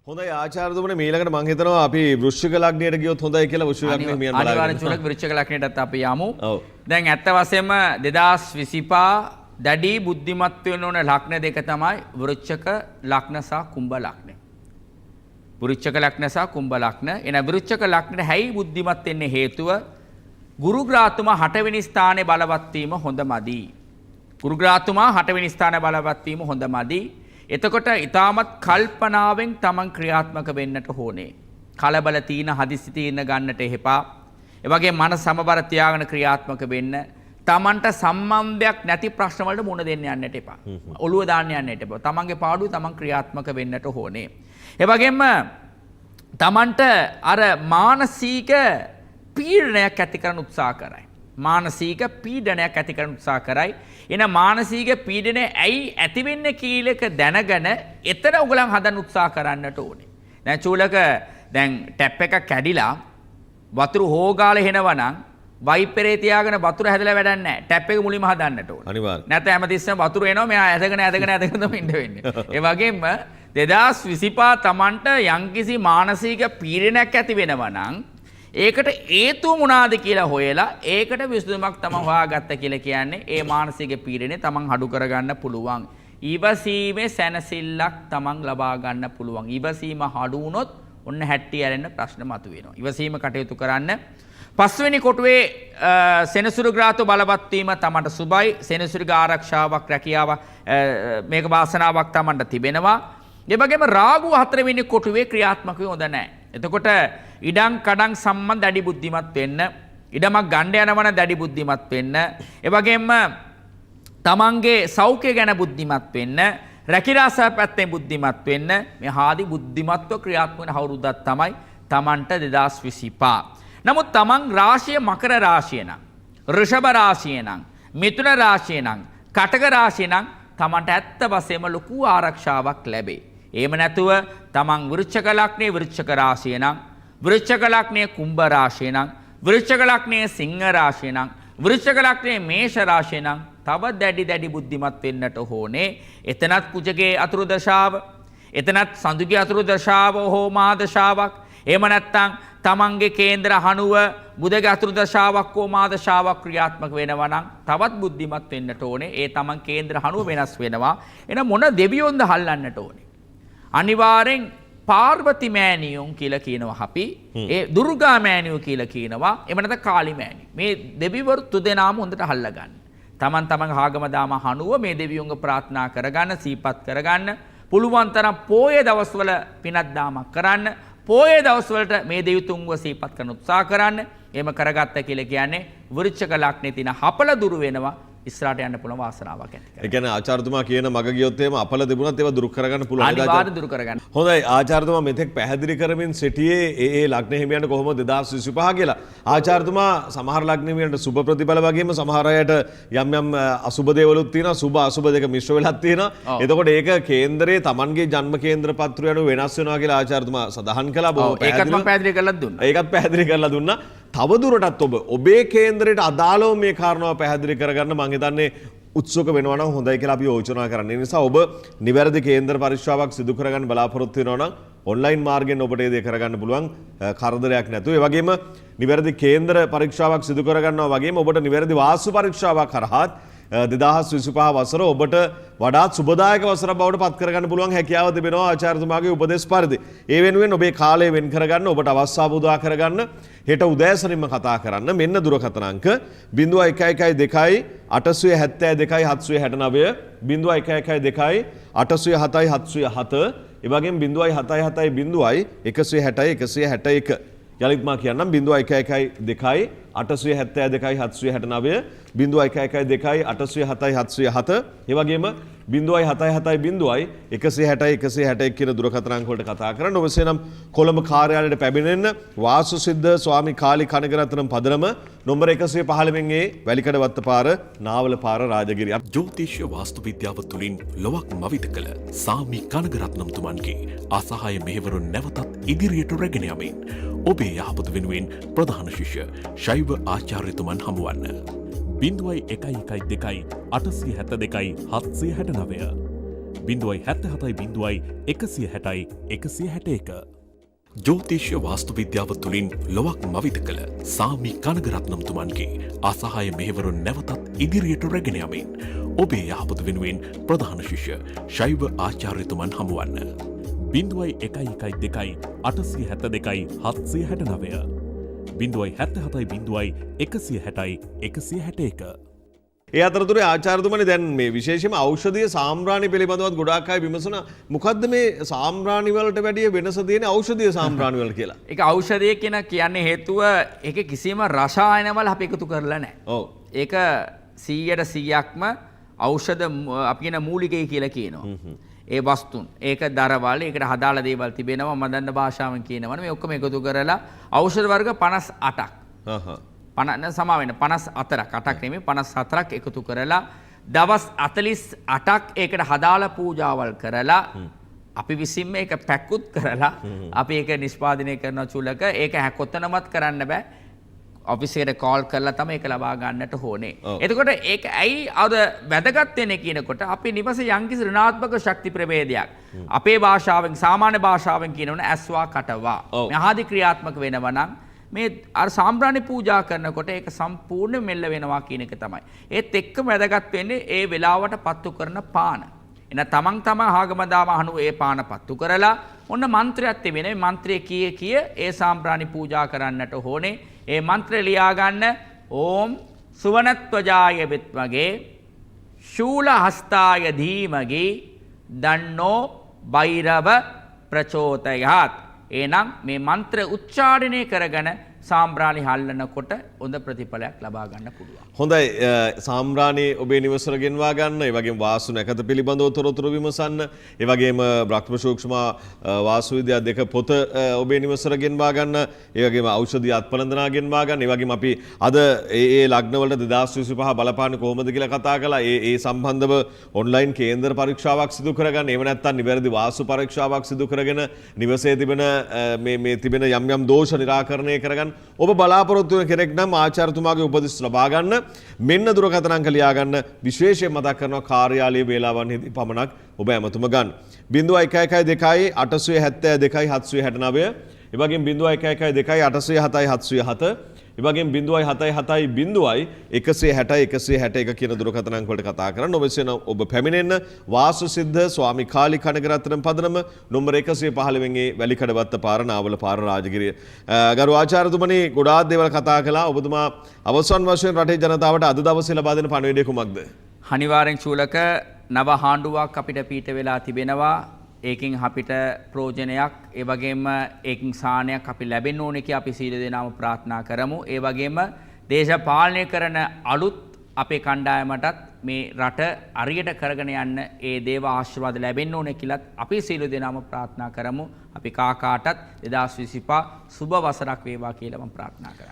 හොඳයි ආචාර්යතුමනි මීළඟට මම හිතනවා අපි වෘශ්චික ලග්නයට ගියොත් හොඳයි කියලා වෘශ්චික ලග්නේ මියන් බලන්න. අනිවාර්යෙන් චුලක් වෘශ්චික ලග්නයටත් අපි යමු. ඔව්. දැන් ඇත්ත වශයෙන්ම 2025 දැඩි බුද්ධිමත් වෙන්න ඕන ලග්න දෙක තමයි වෘශ්චික ලග්න සහ කුම්භ ලග්න. වෘශ්චික ලග්න සහ කුම්භ ලග්න. එන වෘශ්චික ලග්නේ හැයි බුද්ධිමත් වෙන්න හේතුව ගුරු ග්‍රහතුමා 8 වෙනි ස්ථානයේ බලවත් වීම හොඳමදි. ගුරු ග්‍රහතුමා 8 වෙනි ස්ථානයේ බලවත් වීම හොඳමදි. එතකොට ඊටමත් කල්පනාවෙන් තමන් ක්‍රියාත්මක වෙන්නට ඕනේ. කලබල තීන හදිසි තීන ගන්නට එපා. ඒ වගේ මන සමබර තියාගෙන ක්‍රියාත්මක වෙන්න. තමන්ට සම්බන්ධයක් නැති ප්‍රශ්න වලට මුහුණ දෙන්න යන්නට එපා. ඔළුව දාන්න යන්නට එපා. තමන්ගේ පාඩුව තමන් ක්‍රියාත්මක වෙන්නට ඕනේ. ඒ වගේම තමන්ට අර මානසික පීඩනයක් ඇති කරන්න උත්සාහ කරයි. මානසික පීඩනයක් ඇති කරන්න උත්සාහ කරයි. එන මානසික පීඩනය ඇයි ඇති වෙන්නේ කීලක දැනගෙන එතන උගලන් හදන්න උත්සාහ කරන්නට ඕනේ. දැන් චූලක දැන් ටැප් එකක් කැඩිලා වතුර හොගාලා හෙනවනම් වයිපරේ තියාගෙන වතුර හැදලා වැඩක් නැහැ. ටැප් එක මුලින්ම හදන්නට ඕනේ. අනිවාර්යයෙන්. නැත්නම් හැමතිස්සෙම වතුර එනවා මෙයා ඇදගෙන තමයි ඉන්න වෙන්නේ. ඒ වගේම 2025 තමන්ට යම්කිසි මානසික පීඩනයක් ඇති වෙනවා නම් ඒකට හේතුව මොනවාද කියලා හොයලා ඒකට විසඳුමක් තමයි හොයාගත්ත කියලා කියන්නේ ඒ මානසික පීඩනේ තමන් අඩු කරගන්න පුළුවන්. ඊවසීමේ සැනසෙල්ලක් තමන් ලබා ගන්න පුළුවන්. ඊවසීම අඩු වුණොත් ඔන්න හැට්ටි ඇරෙන්න ප්‍රශ්න මතුවෙනවා. ඊවසීම කටයුතු කරන්න. පස්වෙනි කොටුවේ සෙනසුරු ග්‍රහතු බලවත් වීම තමන්ට සුබයි. සෙනසුරුගේ ආරක්ෂාවක් රැකියාවක් මේක වාසනාවක් තමන්ට තිබෙනවා. ඒ වගේම රාගු 4 වෙනි කොටුවේ ක්‍රියාත්මක වෙ හොඳ නැහැ. එතකොට ඉඩම් කඩම් සම්බන්ධ දැඩි බුද්ධිමත් වෙන්න, ඉඩමක් ගන්න යනවන දැඩි බුද්ධිමත් වෙන්න, ඒ වගේම තමන්ගේ සෞඛ්‍ය ගැන බුද්ධිමත් වෙන්න, රැකිරාසා පැත්තෙන් බුද්ධිමත් වෙන්න, මේ ආදී බුද්ධිමත්ව ක්‍රියාත්මක වෙන අවුරුද්දක් තමයි තමන්ට 2025. නමුත් තමන් රාශිය මකර රාශිය නම්, වෘෂභ රාශිය නම්, මිථුන රාශිය නම්, කටක රාශිය නම් තමන්ට ඇත්ත වශයෙන්ම ලොකු ආරක්ෂාවක් ලැබේ. එහෙම නැතුව තමන් වෘශ්චික ලග්නේ වෘශ්චික රාශිය නම්, වෘශ්චික ලග්නේ කුම්භ රාශිය නම්, වෘශ්චික ලග්නේ සිංහ රාශිය නම්, වෘශ්චික ලග්නේ මේෂ රාශිය නම් තව දැඩි බුද්ධිමත් වෙන්නට ඕනේ. එතනත් කුජගේ අතුරු දශාව, එතනත් සඳුගේ අතුරු දශාව හෝ මහා දශාවක්, එහෙම නැත්නම් තමන්ගේ කේන්ද්‍ර හනුව බුධගේ අතුරු දශාවක් හෝ මහා දශාවක් ක්‍රියාත්මක වෙනවා නම් තවත් බුද්ධිමත් වෙන්නට ඕනේ. ඒ තමන් කේන්ද්‍ර හනුව වෙනස් වෙනවා. එහෙනම් මොන දෙවියොන්ද හල්ලන්නට ඕනේ? අනිවාර්යෙන් පාර්වති මෑණියොන් කියලා කියනවා අපි. ඒ දුර්ගා මෑණියෝ කියලා කියනවා. එහෙම නැත්නම් කාලි මෑණියෝ. මේ දෙවිවරු තුදෙනාම හොඳට අල්ල ගන්න. තමන්ගේ ආගම දාම හනුව මේ දෙවියොන්ගේ ප්‍රාර්ථනා කරගන්න, සීපත් කරගන්න. පුළුවන් තරම් පොයේ දවස්වල පිනක් දාමක් කරන්න. පොයේ දවස්වලට මේ දෙවිතුන්ව සීපත් කරන උත්සාහ කරන්න. එහෙම කරගත්ත කියලා කියන්නේ වෘශ්චික ලග්නේ තියෙන හපල දුරු වෙනවා. ඉස්සරහට යන්න පුළුවන් වාසනාවක් ඇති කරගන්න. ඒ කියන්නේ ආචාර්යතුමා කියන මග ගියොත් එහෙම අපල තිබුණත් ඒවා දුරු කරගන්න පුළුවන්. අනිවාර්යයෙන් දුරු කරගන්න. හොඳයි ආචාර්යතුමා මෙතෙක් පැහැදිලි කරමින් සිටියේ ඒ ලග්න හිමියන්ට කොහොමද 2025 කියලා. ආචාර්යතුමා සමහර ලග්න හිමියන්ට සුබ ප්‍රතිඵල වගේම සමහර අයට යම් අසුබ දේවලුත් තියෙනවා. සුබ අසුබ දෙක මිශ්‍ර වෙලක් තියෙනවා. එතකොට ඒක කේන්දරයේ Tamanගේ ජන්ම කේන්ද්‍ර පත්‍රය අනුව වෙනස් වෙනවා කියලා ආචාර්යතුමා සඳහන් කළා. ඒකත් මම පැහැදිලි කරලා දුන්නා. ඒකත් පැහැදිලි කරලා දුන්නා. තවදුරටත් ඔබේ කේන්දරයට අදාළව මේ කාරණාව පැහැදිලි කරගන්න මම හිතන්නේ උත්සුක වෙනවා නම් හොඳයි කියලා අපි යෝජනා කරන්නේ. ඒ නිසා ඔබ නිවැරදි කේන්දර පරීක්ෂාවක් සිදු කරගන්න බලාපොරොත්තු වෙනවා නම් ඔන්ලයින් මාර්ගයෙන් ඔබට ඒ දේ කරගන්න පුළුවන් කරදරයක් නැතුව. ඒ වගේම නිවැරදි කේන්දර පරීක්ෂාවක් සිදු කරගන්නවා වගේම ඔබට නිවැරදි වාස්තු පරීක්ෂාවක් කරහත් 2025 වසර ඔබට වඩාත් සුබදායක වසරක් බවට පත් කරගන්න පුළුවන් හැකියාව තිබෙනවා ආචාර්යතුමාගේ උපදෙස් පරිදි. ඒ වෙනුවෙන් ඔබේ කාලය වෙන් කරගන්න, ඔබට අවස්ථාව උදා කරගන්න, හෙට උදෑසනින්ම කතා කරන්න මෙන්න දුරකථන අංක 0112 872 769 0112 872 707 ඒ වගේම 077 160 161 යලිත් මා කියන්නම් 0112 872 769 0112 872 707 ඒ වගේම 077 160 කියන දුරකථන අංක වලට කතා කරන්න. ඔබ එසේනම් කොළඹ කාර්යාලයට පැමිණෙන්න. වාසු සිද්ධ ස්වාමී කාලි කනගරත්නම් පදනම නම්බර 115 වැලිකඩ වත්ත පාර නාවල පාර රාජගිරිය. ජ්‍යොතිෂ වාස්තු විද්‍යාව තුළින් ලොවක් මවිත කළ සාමි කනගරත්නම් තුමන්ගේ අසහාය මෙහෙවරුන් නැවතත් ඉදිරියට රැගෙන යමින් ඔබේ යහපත වෙනුවෙන් ප්‍රධාන ශිෂ්‍ය ශෛව ආචාර්යතුමන් හමුවන්න. 0112 872 769 077 ජෝතිෂ්‍ය වාස්තු විද්‍යාව තුළින් ලොවක් මවිත කළ සාමි කනගරත්නම්තුමන්ගේ අසහාය මෙහෙවරුන් නැවතත් ඉදිරියට රැගෙන යමින් ඔබේ යහපත වෙනුවෙන් ප්‍රධාන ශිෂ්‍ය ශෛව ආචාර්යතුමන් හමුවන්න 0112 872 769 077 160 161 ඒ අතරතුරේ ආචාර්යතුමනි දැන් මේ විශේෂයෙන්ම ඖෂධීය සාම්ප්‍රාණි පිළිබඳව ගොඩාක් අය විමසන මොකද්ද මේ සාම්ප්‍රාණි වලට වැඩිය වෙනස තියෙන ඖෂධීය සාම්ප්‍රාණි වල කියලා. ඒක ඖෂධය කියන්නේ හේතුව ඒක කිසිම රසායන වල අපි එකතු කරලා නැහැ. ඔව්. ඒක 100%ක්ම ඖෂධ අපි කියන මූලිකයි කියලා කියනවා. ඒ වස්තුන් ඒක දරවල ඒකට හදාලා දේවල් තිබෙනවා මම දන්න භාෂාවෙන් කියනවනේ මේ ඔක්කොම එකතු කරලා ඖෂධ වර්ග 58ක්. සමා වෙන 54ක් 8ක් නෙමෙයි 54ක් එකතු කරලා දවස් 48ක් ඒකට හදාලා පූජාවල් කරලා අපි විසින්ම ඒක පැක්කුත් කරලා අපි ඒක නිෂ්පාදනය කරන චුලක ඒක කොතනවත් කරන්න බෑ ඔෆිස් එකට කෝල් කරලා තමයි ඒක ලබා ගන්නට ඕනේ. එතකොට ඒක ඇයි අද වැදගත් වෙන්නේ කියනකොට අපි නිවසේ යම්කිසි ඍණාත්මක ශක්ති ප්‍රභේදයක් අපේ භාෂාවෙන් සාමාන්‍ය භාෂාවෙන් කියනවනේ ඇස්වා කටවා මහාදි ක්‍රියාත්මක වෙනවා නම් මේ අර සාම්ප්‍රාණි පූජා කරනකොට ඒක සම්පූර්ණ මෙල්ල වෙනවා කියන එක තමයි. ඒත් එක්කම වැදගත් වෙන්නේ ඒ වෙලාවට පත්තු කරන පාන. එන තමන් තමන් ආගමදාම අහනු ඒ පාන පත්තු කරලා ඔන්න මන්ත්‍රයක් තිබෙනවා. මේ මන්ත්‍රය කිය ඒ සාම්ප්‍රාණි පූජා කරන්නට ඕනේ. ඒ මන්ත්‍රය ලියා ගන්න ඕම් සුවනත්වජාය විත්මගේ ශූල හස්තාය ධීමගේ දන්නෝ බෛරව ප්‍රචෝදයාත්. එනම් මේ මන්ත්‍ර උච්චාරණය කරගෙන සාම්ප්‍රාණි හල්ලනකොට හොඳ ප්‍රතිඵලයක් ලබා ගන්න පුළුවන්. හොඳයි සාම්ප්‍රාණි ඔබේ නිවසට ගෙන්වා ගන්න, ඒ වගේම වාස්තු නැකත පිළිබඳව තොරතුරු විමසන්න, ඒ වගේම බ්‍රහ්ම සූක්ෂම වාස්තු විද්‍යා දෙක පොත ඔබේ නිවසට ගෙන්වා ගන්න, ඒ වගේම ඖෂධීය අත්පලඳනා ගෙන්වා ගන්න, ඒ වගේම අපි අද ඒ ලග්න වලට 2025 බලපාන්නේ කොහොමද කියලා කතා කළා. ඒ සම්බන්ධව ඔන්ලයින් කේන්දර පරීක්ෂාවක් සිදු කරගන්න, එහෙම නැත්නම් නිවැරදි වාස්තු පරීක්ෂාවක් සිදු කරගෙන නිවසේ තිබෙන මේ තිබෙන යම් දෝෂ निराකරණය කරගන්න. ඔබ බලාපොරොත්තු වෙන කෙනෙක් නම් ආචාර්යතුමාගේ උපදෙස් ලබා ගන්න. මෙන්න දුරකථන අංක ලියා ගන්න. විශේෂයෙන් මතක් කරනවා කාර්යාලීය වේලාවන්හිදී පමණක් ඔබ ඇමතුම ගන්න. 0112 872 769. ඒ වගේම 0112 807 707. ඒ වගේම 077 160 කියන දුරකථන අංක වලට කතා කරන්න. ඔබ පැමිණෙන්න වාසු සිද්ධ ස්වාමි කාලි කනගරත්න පදනම නම්බර 115 වෙනි වැලිකඩවත්ත පාර නාවල පාර රාජගිරිය. ගරු ආචාර්යතුමනි ගොඩාක් දේවල් කතා කළා. ඔබතුමා අවසන් වශයෙන් රටේ ජනතාවට අද දවසේ ලබා දෙන පණිවිඩය කුමක්ද? අනිවාර්යෙන් චූලක නව හාඬුවක් අපිට පීඨ වෙලා තිබෙනවා. ඒකින් අපිට ප්‍රෝජනයක් ඒ වගේම ඒකින් සාහනයක් අපි ලැබෙන්න ඕනේ කියලා අපි සීල දෙනාම ප්‍රාර්ථනා කරමු. ඒ වගේම දේශපාලනය කරන අලුත් අපේ කණ්ඩායමටත් මේ රට අරියට කරගෙන යන්න ඒ දේව ආශිර්වාද ලැබෙන්න ඕනේ කියලා අපි සීල දෙනාම ප්‍රාර්ථනා කරමු. අපි කාකාටත් 2025 සුබ වසරක් වේවා කියලා මම ප්‍රාර්ථනා කරනවා.